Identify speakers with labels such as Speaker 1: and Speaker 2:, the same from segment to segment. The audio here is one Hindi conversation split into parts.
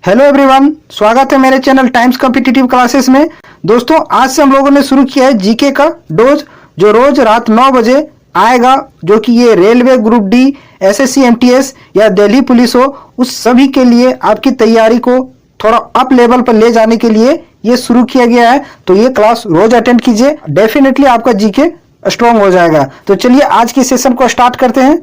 Speaker 1: हेलो एवरीवन, स्वागत है मेरे चैनल टाइम्स कॉम्पिटिटिव क्लासेस में। दोस्तों, आज से हम लोगों ने शुरू किया है जीके का डोज, जो रोज रात 9 बजे आएगा, जो कि ये railway group D, SSC MTS या दिल्ली पुलिस हो, उस सभी के लिए आपकी तैयारी को थोड़ा अप लेवल पर ले जाने के लिए ये शुरू किया गया है। तो ये क्लास रोज अटेंड कीजिए, डेफिनेटली आपका जीके स्ट्रांग हो जाएगा। तो चलिए आज के सेशन को स्टार्ट करते हैं।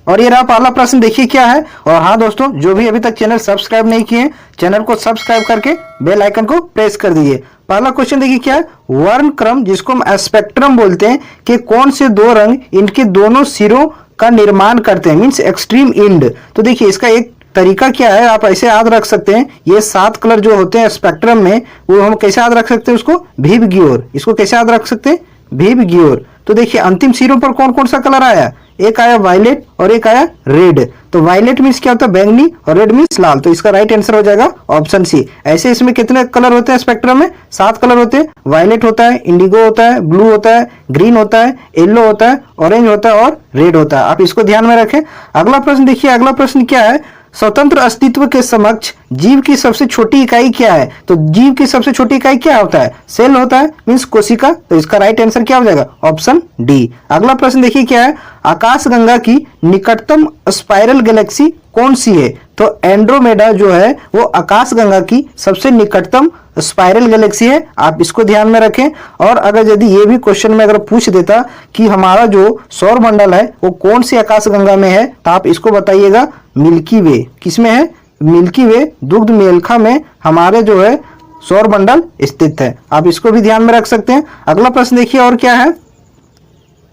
Speaker 1: और ये रहा पहला प्रश्न, देखिए क्या है। और हाँ दोस्तों, जो भी अभी तक चैनल सब्सक्राइब नहीं किए, चैनल को सब्सक्राइब करके बेल आइकन को प्रेस कर दीजिए। पहला क्वेश्चन देखिए क्या है। वर्णक्रम, जिसको हम स्पेक्ट्रम बोलते हैं, कि कौन से दो रंग इनके दोनों सिरों का निर्माण करते हैं, मीन्स एक्सट्रीम इंड। तो देखिए इसका एक तरीका क्या है, आप ऐसे याद रख सकते हैं। ये 7 कलर जो होते हैं स्पेक्ट्रम में, वो हम कैसे याद रख सकते हैं उसको, भीव ग्योर। इसको कैसे याद रख सकते हैं, भीव ग्योर। तो देखिए अंतिम सिरों पर कौन कौन सा कलर आया, एक आया वायलेट और एक आया रेड। तो वायलेट मीन्स क्या होता है, बैंगनी, और रेड मीन्स लाल। तो इसका राइट आंसर हो जाएगा ऑप्शन सी। ऐसे इसमें कितने कलर होते हैं स्पेक्ट्रम में, 7 कलर होते हैं। वायलेट होता है, इंडिगो होता है, ब्लू होता है, ग्रीन होता है, येलो होता है, ऑरेंज होता है और रेड होता है। आप इसको ध्यान में रखें। अगला प्रश्न देखिए, अगला प्रश्न क्या है। स्वतंत्र अस्तित्व के समक्ष जीव की सबसे छोटी इकाई क्या है। तो जीव की सबसे छोटी इकाई क्या होता है, सेल होता है, मीन्स कोशिका। तो इसका राइट आंसर क्या हो जाएगा, ऑप्शन डी। अगला प्रश्न देखिए क्या है। आकाशगंगा की निकटतम स्पाइरल गैलेक्सी कौन सी है। तो एंड्रोमेडा जो है वो आकाशगंगा की सबसे निकटतम स्पाइरल गैलेक्सी है। आप इसको ध्यान में रखें। और अगर यदि ये भी क्वेश्चन में अगर पूछ देता कि हमारा जो सौर मंडल है वो कौन सी आकाशगंगा में है, तो आप इसको बताइएगा मिल्की वे। किसमें है, मिल्की वे दुग्ध मेलखा में हमारे जो है सौर मंडल स्थित है। आप इसको भी ध्यान में रख सकते हैं। अगला प्रश्न देखिए और क्या है।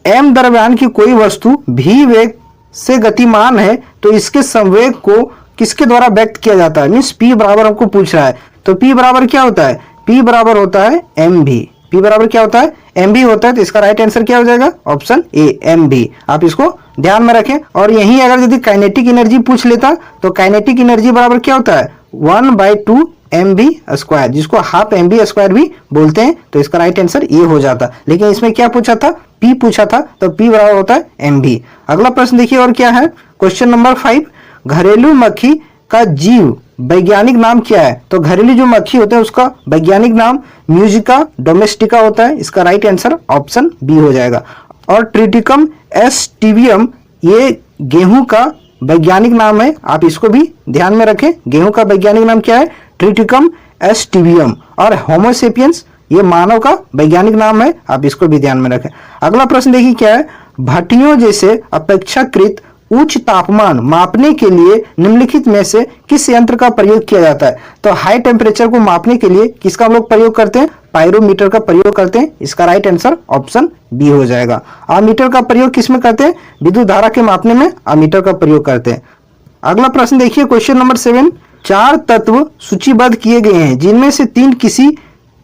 Speaker 1: एम द्रव्यमान की कोई वस्तु भी वेग से गतिमान है, तो इसके संवेग को किसके द्वारा व्यक्त किया जाता है, मीन्स पी बराबर हमको पूछ रहा है। तो पी बराबर क्या होता है, पी बराबर होता है एम भी। पी बराबर क्या होता है, एम भी होता है। तो इसका राइट आंसर क्या हो जाएगा, ऑप्शन ए, एम भी। आप इसको ध्यान में रखें। और यही अगर यदि काइनेटिक एनर्जी पूछ लेता, तो काइनेटिक एनर्जी बराबर क्या होता है, 1/2 mv², जिसको हाफ mv² भी बोलते हैं। तो इसका राइट आंसर ये हो जाता। लेकिन इसमें क्या पूछा था, p पूछा था, तो p बराबर होता है mv। अगला प्रश्न देखिए और क्या है। क्वेश्चन नंबर 5, घरेलू मक्खी का जीव वैज्ञानिक नाम क्या है। तो घरेलू जो मक्खी होते हैं उसका वैज्ञानिक नाम म्यूजिका डोमेस्टिका होता है। इसका राइट आंसर ऑप्शन बी हो जाएगा। और ट्रिटिकम एस्टिवियम ये गेहूं का वैज्ञानिक नाम है। आप इसको भी ध्यान में रखें। गेहूं का वैज्ञानिक नाम क्या है, ट्रिटिकम एस्टिवियम। और होमोसेपियंस ये मानव का वैज्ञानिक नाम है। आप इसको भी ध्यान में रखें। अगला प्रश्न देखिए क्या है। भट्टियों जैसे अपेक्षाकृत उच्च तापमान मापने के लिए निम्नलिखित में से किस यंत्र का प्रयोग किया जाता है। तो हाई टेम्परेचर को मापने के लिए किसका हम लोग प्रयोग करते हैं, पायरोमीटर का प्रयोग करते हैं। इसका राइट आंसर ऑप्शन बी हो जाएगा। अमीटर का प्रयोग किसमें करते हैं, विद्युत धारा के मापने में अमीटर का प्रयोग करते हैं। अगला प्रश्न देखिए क्वेश्चन नंबर 7, 4 तत्व सूचीबद्ध किए गए हैं जिनमें से 3 किसी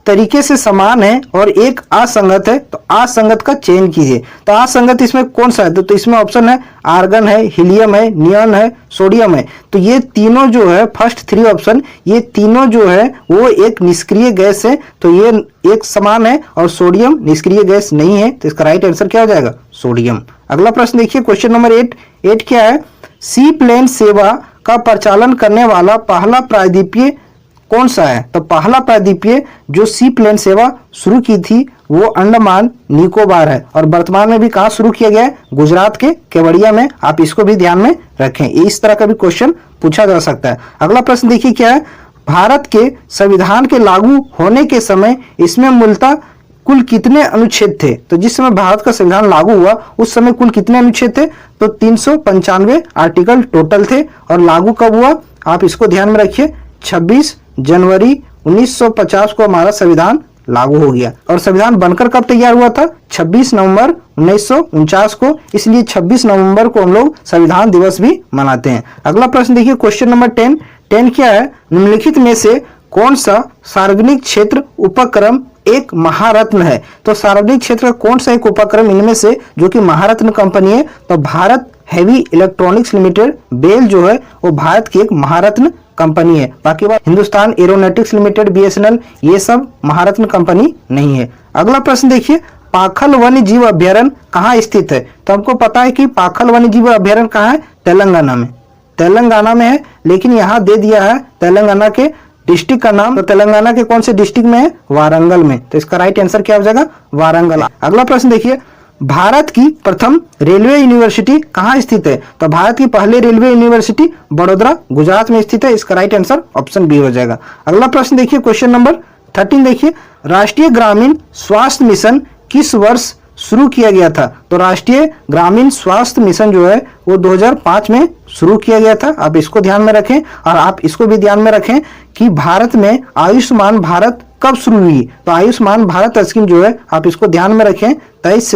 Speaker 1: तरीके से समान है और एक असंगत है। तो असंगत का चयन कीजिए। तो असंगत इसमें कौन सा है, तो इसमें ऑप्शन है आर्गन है, हीलियम है, नियॉन है, सोडियम है। तो ये तीनों जो है, फर्स्ट 3 ऑप्शन, ये तीनों जो है वो एक निष्क्रिय गैस है। तो ये एक समान है और सोडियम निष्क्रिय गैस नहीं है। तो इसका राइट आंसर क्या हो जाएगा, सोडियम। अगला प्रश्न देखिए क्वेश्चन नंबर 8 क्या है। सी प्लेन सेवा का प्रचालन करने वाला पहला प्रायद्वीपीय कौन सा है। तो पहला प्रायद्वीपीय जो सी प्लेन सेवा शुरू की थी वो अंडमान निकोबार है। और वर्तमान में भी कहाँ शुरू किया गया है, गुजरात के केवड़िया में। आप इसको भी ध्यान में रखें, इस तरह का भी क्वेश्चन पूछा जा सकता है। अगला प्रश्न देखिए क्या है। भारत के संविधान के लागू होने के समय इसमें मूलतः कुल कितने अनुच्छेद थे। तो जिस समय भारत का संविधान लागू हुआ उस समय कुल कितने अनुच्छेद थे, तो 395 आर्टिकल टोटल थे। और लागू कब हुआ, आप इसको ध्यान में रखिए, 26 जनवरी 1950 को हमारा संविधान लागू हो गया। और संविधान बनकर कब तैयार हुआ था, 26 नवंबर 1949 को। इसलिए 26 नवंबर को हम लोग संविधान दिवस भी मनाते हैं। अगला प्रश्न देखिए क्वेश्चन नंबर 10 क्या है। निम्नलिखित में से कौन सा सार्वजनिक क्षेत्र उपक्रम एक महारत्न है। तो सार्वजनिक क्षेत्र का कौन सा एक उपक्रम इनमें से जो कि महारत्न कंपनी है। तो Bharat heavy electronics limited, BEL जो है वो भारत की एक महारत्न कंपनी है। बाकी बात हिंदुस्तान एरोनॉटिक्स लिमिटेड, बीएसएनएल, ये सब महारत्न कंपनी नहीं है। अगला प्रश्न देखिए, पाखल वन्य जीव अभ्यारण्य कहाँ स्थित है। तो हमको पता है कि पाखल वन्य जीव अभ्यारण्य कहाँ है, तेलंगाना में। तेलंगाना में है, लेकिन यहाँ दे दिया है तेलंगाना के डिस्ट्रिक्ट का नाम। तो तेलंगाना के कौन से डिस्ट्रिक्ट में है? वारंगल में। तो इसका राइट आंसर क्या हो जाएगा? वारंगल। अगला प्रश्न देखिए, भारत की प्रथम रेलवे यूनिवर्सिटी कहाँ स्थित है? तो भारत की पहली रेलवे यूनिवर्सिटी बड़ोदरा गुजरात में स्थित है। इसका राइट आंसर ऑप्शन बी हो जाएगा। अगला प्रश्न देखिए, क्वेश्चन नंबर 13 देखिए, राष्ट्रीय ग्रामीण स्वास्थ्य मिशन किस वर्ष शुरू किया गया था? तो राष्ट्रीय ग्रामीण स्वास्थ्य मिशन जो है वो 2005 में शुरू किया गया था। आप इसको ध्यान में रखें और आप इसको भी ध्यान में रखें कि भारत में आयुष्मान भारत कब शुरू हुई? तो आयुष्मान भारत स्कीम जो है आप इसको ध्यान में रखें, 23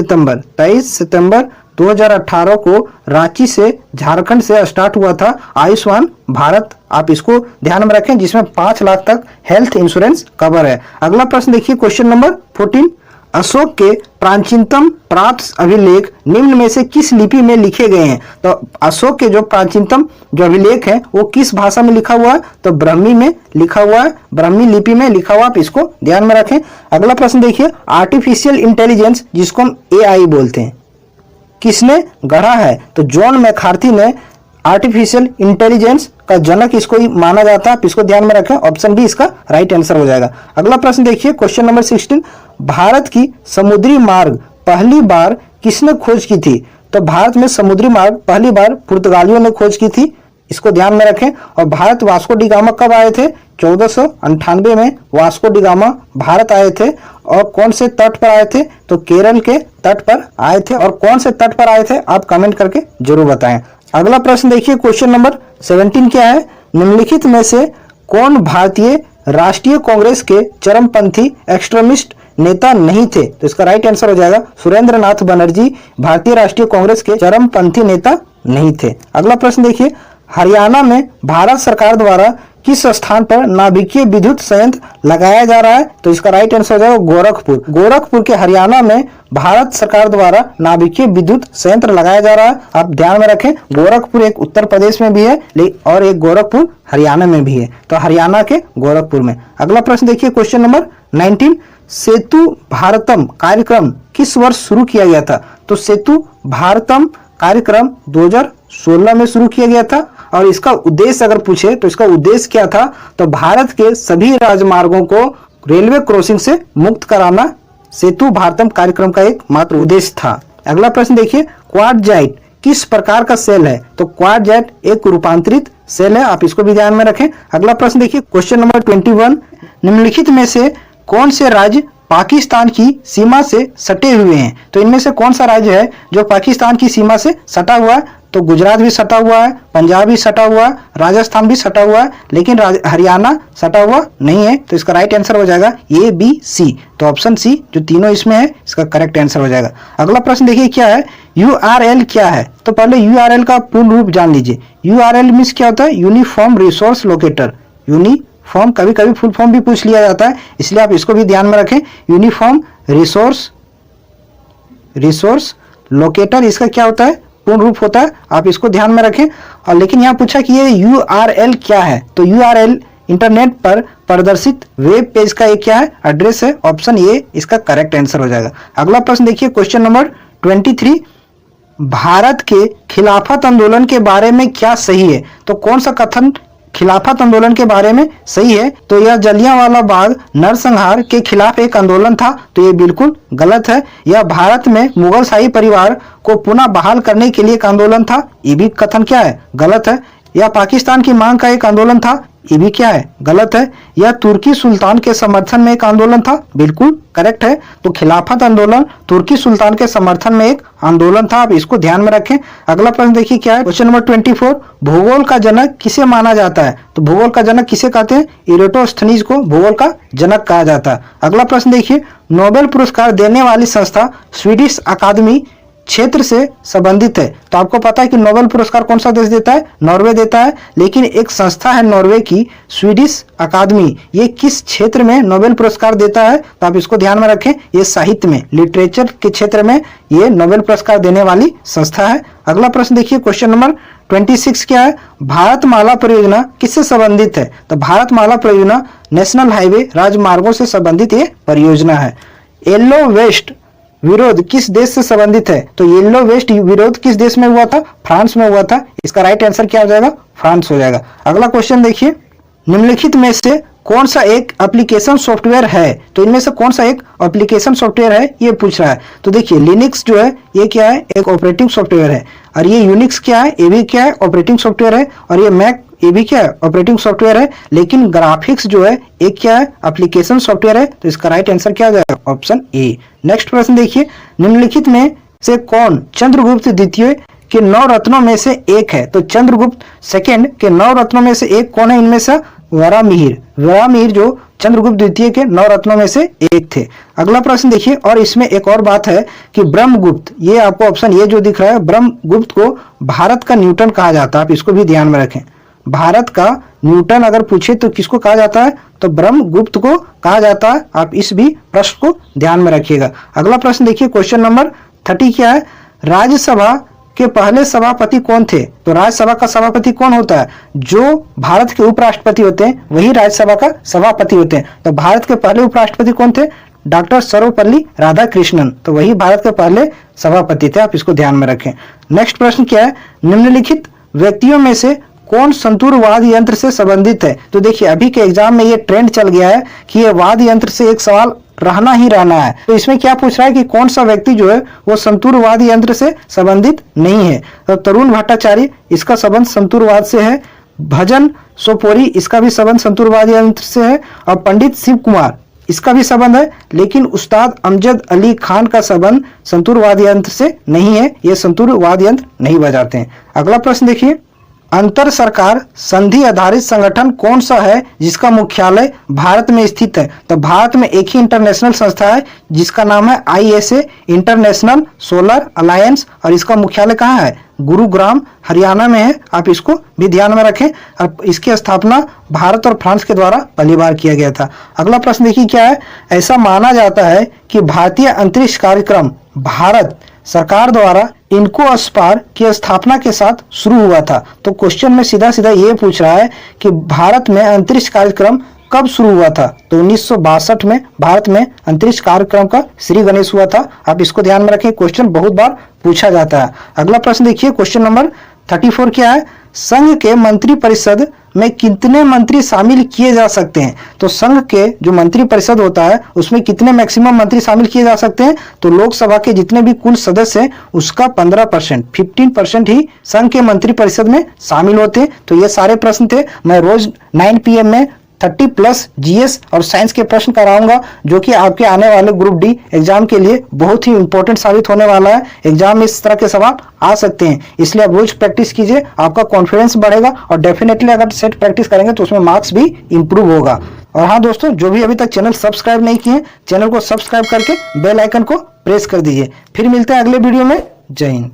Speaker 1: सितंबर 2018 को रांची से झारखंड से स्टार्ट हुआ था आयुष्मान भारत। आप इसको ध्यान में रखें, जिसमें 5 लाख तक हेल्थ इंश्योरेंस कवर है। अगला प्रश्न देखिए, क्वेश्चन नंबर 14, अशोक के प्राचीनतम प्राप्त अभिलेख निम्न में से किस लिपि में लिखे गए हैं? तो अशोक के जो प्राचीनतम जो अभिलेख है वो किस भाषा में लिखा हुआ है? तो ब्राह्मी में लिखा हुआ है, ब्राह्मी लिपि में लिखा हुआ। आप इसको ध्यान में रखें। अगला प्रश्न देखिए, आर्टिफिशियल इंटेलिजेंस जिसको हम AI बोलते हैं, किसने गढ़ा है? तो जॉन मैकार्थी ने आर्टिफिशियल इंटेलिजेंस का जनक इसको ही माना जाता है। आप इसको ध्यान में रखें, ऑप्शन बी इसका राइट आंसर हो जाएगा। अगला प्रश्न देखिए, क्वेश्चन नंबर 16, भारत की समुद्री मार्ग पहली बार किसने खोज की थी? तो भारत में समुद्री मार्ग पहली बार पुर्तगालियों ने खोज की थी। इसको ध्यान में रखें। और भारत वास्को डी गामा कब आए थे? 1498 में वास्को डी गामा भारत आए थे। और कौन से तट पर आए थे? तो केरल के तट पर आए थे। और कौन से तट पर आए थे आप कमेंट करके जरूर बताएं। अगला प्रश्न देखिए, क्वेश्चन नंबर 17 क्या है? निम्नलिखित में से कौन भारतीय राष्ट्रीय कांग्रेस के चरमपंथी एक्सट्रीमिस्ट नेता नहीं थे? तो इसका राइट आंसर हो जाएगा सुरेंद्र नाथ बनर्जी भारतीय राष्ट्रीय कांग्रेस के चरमपंथी नेता नहीं थे। अगला प्रश्न देखिए, हरियाणा में भारत सरकार द्वारा किस स्थान पर नाभिकीय विद्युत संयंत्र लगाया जा रहा है? तो इसका राइट आंसर हो जाएगा गोरखपुर। गोरखपुर के हरियाणा में भारत सरकार द्वारा नाभिकीय विद्युत संयंत्र लगाया जा रहा है। आप ध्यान में रखें, गोरखपुर एक उत्तर प्रदेश में भी है और एक गोरखपुर हरियाणा में भी है। तो हरियाणा के गोरखपुर में। अगला प्रश्न देखिए, क्वेश्चन नंबर 19, सेतु भारतम कार्यक्रम किस वर्ष शुरू किया गया था? तो सेतु भारतम कार्यक्रम 2016 में शुरू किया गया था। और इसका उद्देश्य अगर पूछे तो इसका उद्देश्य क्या था? तो भारत के सभी राजमार्गों को रेलवे क्रॉसिंग से मुक्त कराना सेतु भारतम कार्यक्रम का एक मात्र उद्देश्य था। अगला प्रश्न देखिए, क्वाडजाइट किस प्रकार का सेल है? तो क्वाडजाइट एक रूपांतरित सेल है। आप इसको भी ध्यान में रखें। अगला प्रश्न देखिए, क्वेश्चन नंबर 21, निम्नलिखित में से कौन से राज्य पाकिस्तान की सीमा से सटे हुए हैं? तो इनमें से कौन सा राज्य है जो पाकिस्तान की सीमा से सटा हुआ है? तो गुजरात भी सटा हुआ है, पंजाब भी सटा हुआ है, राजस्थान भी सटा हुआ है, लेकिन हरियाणा सटा हुआ नहीं है। तो इसका राइट आंसर हो जाएगा ABC। तो ऑप्शन सी जो तीनों इसमें है इसका करेक्ट आंसर हो जाएगा। अगला प्रश्न देखिए क्या है? URL क्या है? तो पहले URL का पूर्ण रूप जान लीजिए। URL मीन्स क्या होता है? Uniform resource locator. यूनिफॉर्म कभी कभी फुल फॉर्म भी पूछ लिया जाता है, इसलिए आप इसको भी ध्यान में रखें। यूनिफॉर्म रिसोर्स लोकेटर इसका क्या होता है? पूर्ण रूप होता है। आप इसको ध्यान में रखें। और लेकिन यहाँ पूछा कि ये URL क्या है? तो URL इंटरनेट पर प्रदर्शित वेब पेज का एक क्या है? एड्रेस है। ऑप्शन ए इसका करेक्ट आंसर हो जाएगा। अगला प्रश्न देखिए, क्वेश्चन नंबर 23, भारत के खिलाफत आंदोलन के बारे में क्या सही है? तो कौन सा कथन खिलाफत आंदोलन के बारे में सही है? तो यह जलियांवाला बाग नरसंहार के खिलाफ एक आंदोलन था। तो ये बिल्कुल गलत है। यह भारत में मुगल शाही परिवार को पुनः बहाल करने के लिए एक आंदोलन था। ये भी कथन क्या है? गलत है। यह पाकिस्तान की मांग का एक आंदोलन था। ये भी क्या है? गलत है। यह तुर्की सुल्तान के समर्थन में एक आंदोलन था। बिल्कुल करेक्ट है। तो खिलाफत आंदोलन तुर्की सुल्तान के समर्थन में एक आंदोलन था। आप इसको ध्यान में रखें। अगला प्रश्न देखिए क्या है? क्वेश्चन नंबर 24, भूगोल का जनक किसे माना जाता है? तो भूगोल का जनक किसे कहते हैं? इरेटोस्थनीज को भूगोल का जनक कहा जाता है। अगला प्रश्न देखिए, नोबेल पुरस्कार देने वाली संस्था स्वीडिश अकादमी क्षेत्र से संबंधित है। तो आपको पता है कि नोबेल पुरस्कार कौन सा देश देता है? नॉर्वे देता है। लेकिन एक संस्था है नॉर्वे की स्वीडिश अकादमी, ये किस क्षेत्र में नोबेल पुरस्कार देता है? तो आप इसको ध्यान में रखें। ये साहित्य में, लिटरेचर के क्षेत्र में ये नोबेल पुरस्कार देने वाली संस्था है। अगला प्रश्न देखिए, क्वेश्चन नंबर 26 क्या है? भारतमाला परियोजना किससे संबंधित है? तो भारतमाला परियोजना नेशनल हाईवे राजमार्गों से संबंधित ये परियोजना है। येलो वेस्ट विरोध किस देश से संबंधित है? तो येलो वेस्ट विरोध किस देश में हुआ था? फ्रांस में हुआ था। इसका राइट आंसर क्या हो जाएगा? फ्रांस हो जाएगा। अगला क्वेश्चन देखिए, निम्नलिखित में से कौन सा एक एप्लीकेशन सॉफ्टवेयर है? तो इनमें से कौन सा एक एप्लीकेशन सॉफ्टवेयर है ये पूछ रहा है। तो देखिए लिनक्स जो है ये क्या है? एक ऑपरेटिंग सॉफ्टवेयर है। और ये यूनिक्स क्या है? ये भी क्या है? ऑपरेटिंग सॉफ्टवेयर है। और ये मैक ये भी क्या है? ऑपरेटिंग सॉफ्टवेयर है। लेकिन ग्राफिक्स जो है एक क्या है? एप्लीकेशन सॉफ्टवेयर है। तो इसका राइट आंसर क्या हो जाएगा? Option A. नेक्स्ट प्रश्न देखिए, निम्नलिखित में से कौन चंद्रगुप्त द्वितीय के 9 रत्नों में से एक है? तो चंद्रगुप्त सेकंड के 9 रत्नों में से एक कौन है? इनमें से वरामिहिर। वरामिहिर जो चंद्रगुप्त द्वितीय के 9 रत्नों में से एक थे। अगला प्रश्न देखिए, और इसमें एक और बात है कि ब्रह्मगुप्त, ये आपको ऑप्शन ये जो दिख रहा है, ब्रह्मगुप्त को भारत का न्यूटन कहा जाता है। आप इसको भी ध्यान में रखें। भारत का न्यूटन अगर पूछे तो किसको कहा जाता है? तो ब्रह्मगुप्त को कहा जाता है। आप इस भी प्रश्न को ध्यान में रखिएगा। अगला प्रश्न देखिए, क्वेश्चन नंबर 30 क्या है? राज्यसभा के पहले सभापति कौन थे? तो राज्यसभा का सभापति कौन होता है? जो भारत के उपराष्ट्रपति होते हैं वही राज्यसभा का सभापति होते हैं। तो भारत के पहले उपराष्ट्रपति कौन थे? डॉक्टर सर्वपल्ली राधाकृष्णन। तो वही भारत के पहले सभापति थे। आप इसको ध्यान में रखें। नेक्स्ट प्रश्न क्या है? निम्नलिखित व्यक्तियों में से कौन संतूर वाद्य यंत्र से संबंधित है? तो देखिए अभी के एग्जाम में ये ट्रेंड चल गया है कि ये वाद्य यंत्र से एक सवाल रहना ही रहना है। तो इसमें क्या पूछ रहा है कि कौन सा व्यक्ति जो है वो संतूर वाद्य यंत्र से संबंधित नहीं है? तो तरुण भट्टाचार्य, इसका संबंध संतूर वाद्य से है। भजन सोपोरी, इसका भी संबंध संतूर वाद्य यंत्र से है। और पंडित शिव कुमार, इसका भी संबंध है। लेकिन उस्ताद अमजद अली खान का संबंध संतूर वाद्य यंत्र से नहीं है। ये संतूर वाद्य यंत्र नहीं बजाते हैं। अगला प्रश्न देखिए, अंतर सरकार संधि आधारित संगठन कौन सा है जिसका मुख्यालय भारत में स्थित है? तो भारत में एक ही इंटरनेशनल संस्था है जिसका नाम है ISA, इंटरनेशनल सोलर अलायंस। और इसका मुख्यालय कहाँ है? गुरुग्राम, हरियाणा में है। आप इसको भी ध्यान में रखें। अब इसकी स्थापना भारत और फ्रांस के द्वारा पहली बार किया गया था। अगला प्रश्न देखिए क्या है? ऐसा माना जाता है कि भारतीय अंतरिक्ष कार्यक्रम भारत सरकार द्वारा इनको स्पार की स्थापना के साथ शुरू हुआ था। तो क्वेश्चन में सीधा सीधा ये पूछ रहा है कि भारत में अंतरिक्ष कार्यक्रम कब शुरू हुआ था? तो 1962 में भारत में अंतरिक्ष कार्यक्रम का श्री गणेश हुआ था। आप इसको ध्यान में रखें, क्वेश्चन बहुत बार पूछा जाता है। अगला प्रश्न देखिए, क्वेश्चन नंबर 34 क्या है? संघ के मंत्री परिषद में कितने मंत्री शामिल किए जा सकते हैं? तो संघ के जो मंत्री परिषद होता है उसमें कितने मैक्सिमम मंत्री शामिल किए जा सकते हैं? तो लोकसभा के जितने भी कुल सदस्य हैं उसका 15% ही संघ के मंत्री परिषद में शामिल होते हैं। तो ये सारे प्रश्न थे। मैं रोज 9 PM में 30+ GS और साइंस के प्रश्न कराऊंगा जो कि आपके आने वाले ग्रुप डी एग्जाम के लिए बहुत ही इंपॉर्टेंट साबित होने वाला है। एग्जाम में इस तरह के सवाल आ सकते हैं, इसलिए आप रोज प्रैक्टिस कीजिए, आपका कॉन्फिडेंस बढ़ेगा और डेफिनेटली अगर सेट प्रैक्टिस करेंगे तो उसमें मार्क्स भी इंप्रूव होगा। और हाँ दोस्तों, जो भी अभी तक चैनल सब्सक्राइब नहीं किए, चैनल को सब्सक्राइब करके बेल आइकन को प्रेस कर दीजिए। फिर मिलते हैं अगले वीडियो में। जय हिंद।